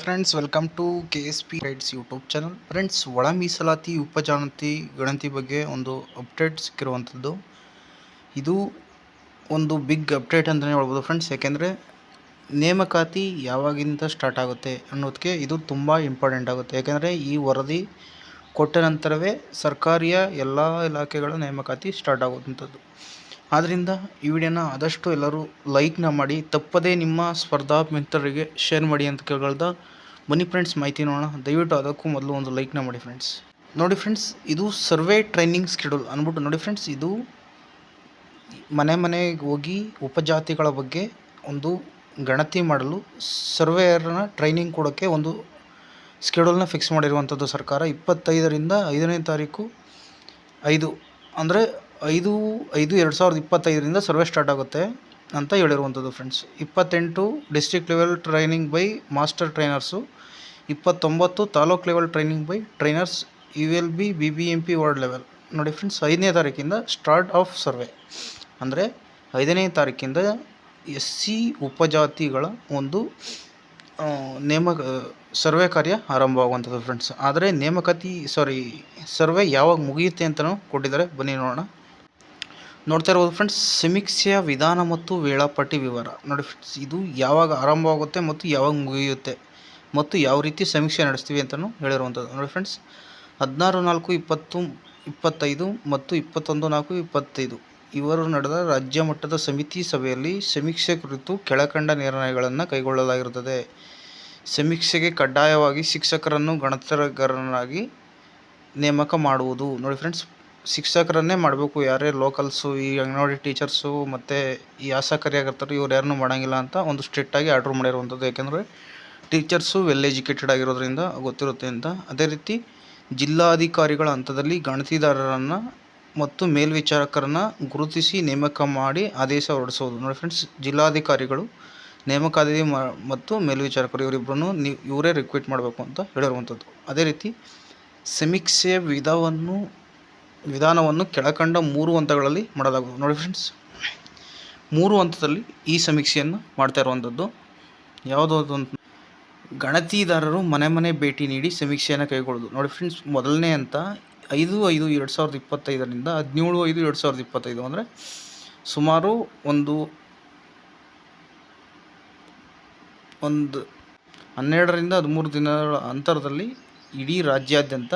Friends, welcome to KSP rights YouTube channel. Friends, ಒಳ ಮೀಸಲಾತಿ ಉಪಜಾತಿ ಗಣತಿ ಬಗ್ಗೆ ಒಂದು ಅಪ್ಡೇಟ್ ಸಿಕ್ಕಿರುವಂಥದ್ದು. ಇದು ಒಂದು ಬಿಗ್ ಅಪ್ಡೇಟ್ ಅಂತಲೇ ಹೇಳ್ಬೋದು ಫ್ರೆಂಡ್ಸ್. ಯಾಕೆಂದರೆ ನೇಮಕಾತಿ ಯಾವಾಗಿಂದ ಸ್ಟಾರ್ಟ್ ಆಗುತ್ತೆ ಅನ್ನೋದಕ್ಕೆ ಇದು ತುಂಬ ಇಂಪಾರ್ಟೆಂಟ್ ಆಗುತ್ತೆ. ಯಾಕೆಂದರೆ ಈ ವರದಿ ಕೊಟ್ಟ ನಂತರವೇ ಸರ್ಕಾರಿಯ ಎಲ್ಲ ಇಲಾಖೆಗಳ ನೇಮಕಾತಿ ಸ್ಟಾರ್ಟ್ ಆಗುವಂಥದ್ದು. ಆದ್ದರಿಂದ ಈ ವಿಡಿಯೋನ ಆದಷ್ಟು ಎಲ್ಲರೂ ಲೈಕ್ನ ಮಾಡಿ, ತಪ್ಪದೇ ನಿಮ್ಮ ಸ್ಪರ್ಧಾ ಮಿತ್ರರಿಗೆ ಶೇರ್ ಮಾಡಿ ಅಂತ ಕೇಳ್ದ. ಬನ್ನಿ ಫ್ರೆಂಡ್ಸ್, ಮಾಹಿತಿ ನೋಡೋಣ. ದಯವಿಟ್ಟು ಅದಕ್ಕೂ ಮೊದಲು ಒಂದು ಲೈಕ್ನ ಮಾಡಿ ಫ್ರೆಂಡ್ಸ್. ನೋಡಿ ಫ್ರೆಂಡ್ಸ್, ಇದು ಸರ್ವೆ ಟ್ರೈನಿಂಗ್ ಶೆಡ್ಯೂಲ್ ಅಂದ್ಬಿಟ್ಟು ನೋಡಿ ಫ್ರೆಂಡ್ಸ್, ಇದು ಮನೆಗೆ ಹೋಗಿ ಉಪಜಾತಿಗಳ ಬಗ್ಗೆ ಒಂದು ಗಣತಿ ಮಾಡಲು ಸರ್ವೇಯರ್ನ ಟ್ರೈನಿಂಗ್ ಕೊಡೋಕ್ಕೆ ಒಂದು ಶೆಡ್ಯೂಲ್ನ ಫಿಕ್ಸ್ ಮಾಡಿರುವಂಥದ್ದು ಸರ್ಕಾರ. 25ರಿಂದ 5ನೇ ತಾರೀಕು 5 ಅಂದರೆ 5/5/2025ರಿಂದ ಸರ್ವೆ ಸ್ಟಾರ್ಟ್ ಆಗುತ್ತೆ ಅಂತ ಹೇಳಿರುವಂಥದ್ದು friends. 28 district level training by master trainers, 29 taluk level training by trainers ULB BBMP ward level. ನೋಡಿ ಫ್ರೆಂಡ್ಸ್, 5ನೇ ತಾರೀಕಿಂದ ಸ್ಟಾರ್ಟ್ ಆಫ್ ಸರ್ವೆ ಅಂದರೆ 5ನೇ ತಾರೀಕಿಂದ SC ಉಪಜಾತಿಗಳ ಒಂದು ಸರ್ವೆ ಕಾರ್ಯ ಆರಂಭವಾಗುವಂಥದ್ದು ಫ್ರೆಂಡ್ಸ್. ಆದರೆ ಸರ್ವೆ ಯಾವಾಗ ಮುಗಿಯುತ್ತೆ ಅಂತಲೂ ಕೊಟ್ಟಿದ್ದಾರೆ. ಬನ್ನಿ ನೋಡೋಣ. ನೋಡ್ತಾ ಇರ್ಬೋದು ಫ್ರೆಂಡ್ಸ್, ಸಮೀಕ್ಷೆಯ ವಿಧಾನ ಮತ್ತು ವೇಳಾಪಟ್ಟಿ ವಿವರ. ನೋಡಿ ಫ್ರೆಂಡ್ಸ್, ಇದು ಯಾವಾಗ ಆರಂಭವಾಗುತ್ತೆ ಮತ್ತು ಯಾವಾಗ ಮುಗಿಯುತ್ತೆ ಮತ್ತು ಯಾವ ರೀತಿ ಸಮೀಕ್ಷೆ ನಡೆಸ್ತೀವಿ ಅಂತಲೂ ಹೇಳಿರುವಂಥದ್ದು. ನೋಡಿ ಫ್ರೆಂಡ್ಸ್, 16/4/2025 ಮತ್ತು 21/4/25 ಇವರು ನಡೆದ ರಾಜ್ಯ ಮಟ್ಟದ ಸಮಿತಿ ಸಭೆಯಲ್ಲಿ ಸಮೀಕ್ಷೆ ಕುರಿತು ಕೆಳಕಂಡ ನಿರ್ಣಯಗಳನ್ನು ಕೈಗೊಳ್ಳಲಾಗಿರುತ್ತದೆ. ಸಮೀಕ್ಷೆಗೆ ಕಡ್ಡಾಯವಾಗಿ ಶಿಕ್ಷಕರನ್ನು ಗಣತಿಗಾರರನ್ನಾಗಿ ನೇಮಕ ಮಾಡುವುದು. ನೋಡಿ ಫ್ರೆಂಡ್ಸ್, ಶಿಕ್ಷಕರನ್ನೇ ಮಾಡಬೇಕು. ಯಾರೇ ಲೋಕಲ್ಸು, ಈ ಅಂಗನವಾಡಿ ಟೀಚರ್ಸು ಮತ್ತು ಈ ಆಶಾ ಕಾರ್ಯಕರ್ತರು ಇವ್ರು ಯಾರನ್ನೂ ಮಾಡೋಂಗಿಲ್ಲ ಅಂತ ಒಂದು ಸ್ಟ್ರಿಕ್ಟಾಗಿ ಆರ್ಡ್ರ್ ಮಾಡಿರುವಂಥದ್ದು. ಯಾಕೆಂದರೆ ಟೀಚರ್ಸು ವೆಲ್ ಎಜುಕೇಟೆಡ್ ಆಗಿರೋದ್ರಿಂದ ಗೊತ್ತಿರುತ್ತೆ ಅಂತ. ಅದೇ ರೀತಿ ಜಿಲ್ಲಾಧಿಕಾರಿಗಳ ಹಂತದಲ್ಲಿ ಗಣತಿದಾರರನ್ನು ಮತ್ತು ಮೇಲ್ವಿಚಾರಕರನ್ನು ಗುರುತಿಸಿ ನೇಮಕ ಮಾಡಿ ಆದೇಶ ಹೊರಡಿಸೋದು. ನೋಡಿ ಫ್ರೆಂಡ್ಸ್, ಜಿಲ್ಲಾಧಿಕಾರಿಗಳು, ನೇಮಕಾತಿ ಮತ್ತು ಮೇಲ್ವಿಚಾರಕರು ಇವರೇ ರಿಕ್ರೂಟ್ ಮಾಡಬೇಕು ಅಂತ ಹೇಳಿರುವಂಥದ್ದು. ಅದೇ ರೀತಿ ಸಮೀಕ್ಷೆಯ ವಿಧಾನವನ್ನು ಕೆಳಕಂಡ 3 ಹಂತಗಳಲ್ಲಿ ಮಾಡಲಾಗುವುದು. ನೋಡಿ ಫ್ರೆಂಡ್ಸ್, 3 ಹಂತದಲ್ಲಿ ಈ ಸಮೀಕ್ಷೆಯನ್ನು ಮಾಡ್ತಾ ಇರುವಂಥದ್ದು. ಯಾವುದಾದ್ರು ಅಂತ ಗಣತಿದಾರರು ಮನೆ ಭೇಟಿ ನೀಡಿ ಸಮೀಕ್ಷೆಯನ್ನು ಕೈಗೊಳ್ಳೋದು. ನೋಡಿ ಫ್ರೆಂಡ್ಸ್, ಮೊದಲನೇ ಹಂತ 5/5/2025ರಿಂದ 17/5/2025 ಅಂದರೆ ಸುಮಾರು ಒಂದು 12ರಿಂದ 13 ದಿನಗಳ ಅಂತರದಲ್ಲಿ ಇಡೀ ರಾಜ್ಯಾದ್ಯಂತ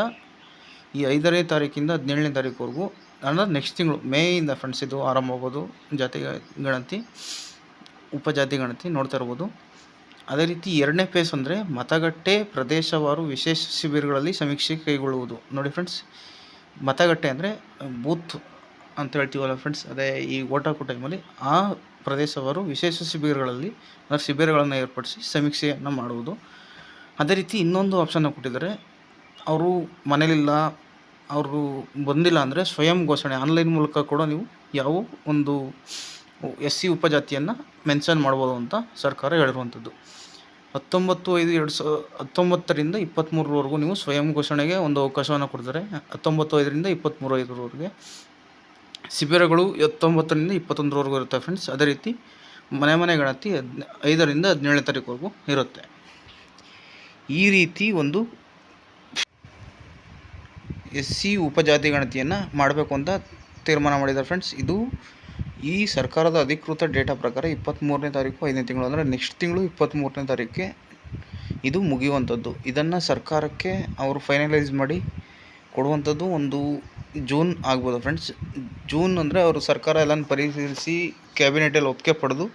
ಈ 5ನೇ ತಾರೀಕಿಂದ 17ನೇ ತಾರೀಕುವರೆಗೂ ಅಂದರೆ ನೆಕ್ಸ್ಟ್ ತಿಂಗಳು ಮೇಯಿಂದ ಫ್ರೆಂಡ್ಸ್ ಇದು ಆರಂಭ ಆಗೋದು ಉಪಜಾತಿ ಗಣತಿ ನೋಡ್ತಾ ಇರ್ಬೋದು. ಅದೇ ರೀತಿ 2ನೇ ಫೇಸ್ ಅಂದರೆ ಮತಗಟ್ಟೆ ಪ್ರದೇಶವಾರು ವಿಶೇಷ ಶಿಬಿರಗಳಲ್ಲಿ ಸಮೀಕ್ಷೆ ಕೈಗೊಳ್ಳುವುದು. ನೋಡಿ ಫ್ರೆಂಡ್ಸ್, ಮತಗಟ್ಟೆ ಅಂದರೆ ಬೂತ್ ಅಂತ ಹೇಳ್ತೀವಲ್ಲ ಫ್ರೆಂಡ್ಸ್, ಅದೇ ಈ ಓಟ್ ಹಾಕೋ ಟೈಮಲ್ಲಿ ಆ ಪ್ರದೇಶವಾರು ವಿಶೇಷ ಶಿಬಿರಗಳನ್ನು ಏರ್ಪಡಿಸಿ ಸಮೀಕ್ಷೆಯನ್ನು ಮಾಡುವುದು. ಅದೇ ರೀತಿ ಇನ್ನೊಂದು ಆಪ್ಷನ್ನ ಕೊಟ್ಟಿದ್ದಾರೆ. ಅವರು ಮನೇಲಿಲ್ಲ, ಅವರು ಬಂದಿಲ್ಲ ಅಂದರೆ ಸ್ವಯಂ ಘೋಷಣೆ ಆನ್ಲೈನ್ ಮೂಲಕ ಕೂಡ ನೀವು ಯಾವ ಒಂದು SC ಉಪಜಾತಿಯನ್ನು ಮೆನ್ಷನ್ ಮಾಡ್ಬೋದು ಅಂತ ಸರ್ಕಾರ ಹೇಳಿರುವಂಥದ್ದು. 19/5/2019ರಿಂದ 23ರವರೆಗೂ ನೀವು ಸ್ವಯಂ ಘೋಷಣೆಗೆ ಒಂದು ಅವಕಾಶವನ್ನು ಕೊಡ್ತಾರೆ. 19/5ರಿಂದ 23/5 ಶಿಬಿರಗಳು 19ರಿಂದ 21ರವರೆಗೂ ಇರುತ್ತೆ ಫ್ರೆಂಡ್ಸ್. ಅದೇ ರೀತಿ ಮನೆ ಗಣತಿ 5ರಿಂದ 17ನೇ ತಾರೀಕುವರೆಗೂ ಇರುತ್ತೆ. ಈ ರೀತಿ ಒಂದು SC ಉಪಜಾತಿ ಗಣತಿಯನ್ನು ಮಾಡಬೇಕು ಅಂತ ತೀರ್ಮಾನ ಮಾಡಿದ್ದಾರೆ ಫ್ರೆಂಡ್ಸ್. ಇದು ಈ ಸರ್ಕಾರದ ಅಧಿಕೃತ ಡೇಟಾ ಪ್ರಕಾರ 23ನೇ ತಾರೀಕು 5ನೇ ತಿಂಗಳು ಅಂದರೆ ನೆಕ್ಸ್ಟ್ ತಿಂಗಳು 23ನೇ ತಾರೀಕಿಗೆ ಇದು ಮುಗಿಯುವಂಥದ್ದು. ಇದನ್ನು ಸರ್ಕಾರಕ್ಕೆ ಅವರು ಫೈನಲೈಸ್ ಮಾಡಿ ಕೊಡುವಂಥದ್ದು ಒಂದು ಜೂನ್ ಆಗ್ಬೋದು ಫ್ರೆಂಡ್ಸ್. ಜೂನ್ ಅಂದರೆ ಅವರು ಸರ್ಕಾರ ಎಲ್ಲನೂ ಪರಿಶೀಲಿಸಿ ಕ್ಯಾಬಿನೆಟಲ್ಲಿ ಒಪ್ಪಿಗೆ ಪಡೆದು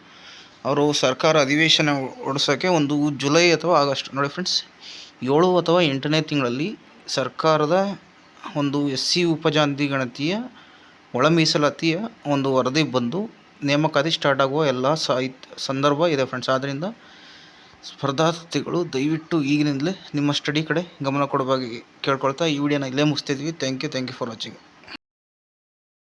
ಅವರು ಸರ್ಕಾರ ಅಧಿವೇಶನ ಹೊಡ್ಸೋಕ್ಕೆ ಒಂದು ಜುಲೈ ಅಥವಾ ಆಗಸ್ಟ್. ನೋಡಿ ಫ್ರೆಂಡ್ಸ್, 7 ಅಥವಾ 8ನೇ ತಿಂಗಳಲ್ಲಿ ಸರ್ಕಾರದ ಒಂದು SC ಉಪಜಾತಿ ಗಣತಿಯ ಒಳ ಮೀಸಲಾತಿಯ ಒಂದು ವರದಿ ಬಂದು ನೇಮಕಾತಿ ಸ್ಟಾರ್ಟ್ ಆಗುವ ಎಲ್ಲ ಸಂದರ್ಭ ಇದೆ ಫ್ರೆಂಡ್ಸ್. ಆದ್ದರಿಂದ ಸ್ಪರ್ಧಾರ್ಥಿಗಳು ದಯವಿಟ್ಟು ಈಗಿನಿಂದಲೇ ನಿಮ್ಮ ಸ್ಟಡಿ ಕಡೆ ಗಮನ ಕೊಡಬೇಕು ಕೇಳ್ಕೊಳ್ತಾ ಈ ವಿಡಿಯೋನ ಇಲ್ಲೇ ಮುಗಿಸ್ತಿದ್ವಿ. Thank you for watching.